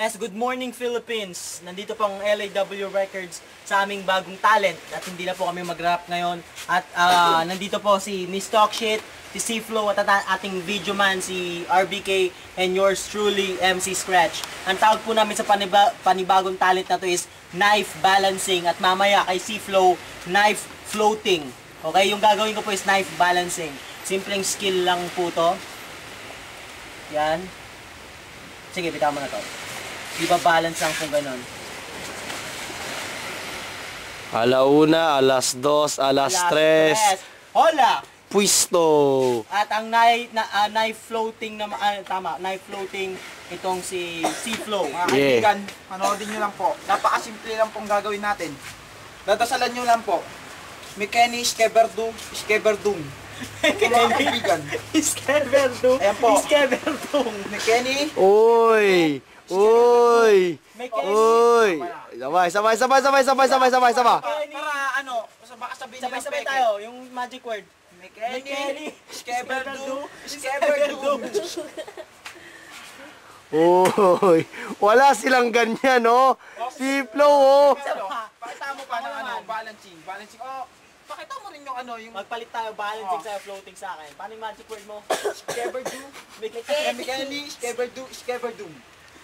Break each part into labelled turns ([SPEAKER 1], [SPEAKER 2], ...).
[SPEAKER 1] Yes, good morning Philippines! Nandito pong LAW Records sa aming bagong talent at hindi na po kami mag-rap ngayon. At nandito po si Miss Talkshit, si C-Flow at ating video man si RBK and yours truly MC Scratch. Ang tawag po namin sa panibagong talent na to is knife balancing at mamaya kay C-Flow, knife floating. Okay, yung gagawin ko po is knife balancing. Simpleng skill lang po to. Yan. Sige, bitaw mo na to. Iba-balance lang kung ganun.
[SPEAKER 2] Alauna, alas 2, alas 3.
[SPEAKER 1] Hola!
[SPEAKER 2] Pwisto!
[SPEAKER 1] At ang knife floating na tama, knife floating itong si C-Flow.
[SPEAKER 3] Mga kaibigan, panoodin nyo lang po. Napakasimple lang pong gagawin natin. Dadasalan nyo lang po. Mekeni, Skeberdum, Skeberdum. Mga kaibigan.
[SPEAKER 1] Iskeberdung.
[SPEAKER 3] Ayan po.
[SPEAKER 1] Iskeberdung.
[SPEAKER 3] Mekeni.
[SPEAKER 2] Uy! Uy!
[SPEAKER 1] Mekeni.
[SPEAKER 2] Uy! Sabay!
[SPEAKER 3] Para ano, baka sabihin nila
[SPEAKER 1] Sabay-sabay
[SPEAKER 3] peke.
[SPEAKER 1] tayo, yung magic word.
[SPEAKER 3] Mekeni, Skeberdum, Skeberdum.
[SPEAKER 2] Uy! Wala silang ganyan, oh! Si Flow, oh!
[SPEAKER 3] Pakita mo pa ng ano, balancing. Balancing. Oh, pakita mo rin yung ano, yung
[SPEAKER 1] Magpalit tayo, balancing sa'yo, floating sa akin. Paano yung magic word mo?
[SPEAKER 3] Skeberdum. Mekeni, Skeberdum, Skeberdum.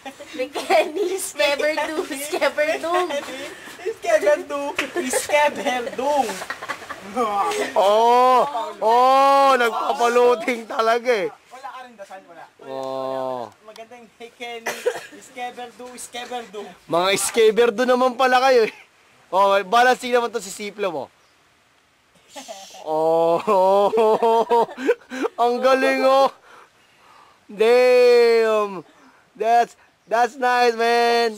[SPEAKER 4] Mekeni, Skeberdum, Skeberdum.
[SPEAKER 1] Iskeberdung. Iskeberdung.
[SPEAKER 2] Oh! Oh! Nagpapaloading talaga, eh!
[SPEAKER 3] Wala ka rin dasal, wala.
[SPEAKER 2] Oh!
[SPEAKER 1] Magandang Mekeni, Iskeberdung, Iskeberdung.
[SPEAKER 2] Mga Skeberdo naman pala kayo, eh! Oh, balancing naman to si Siplo mo. Oh! Ang galing, oh! Damn! That's nice, man!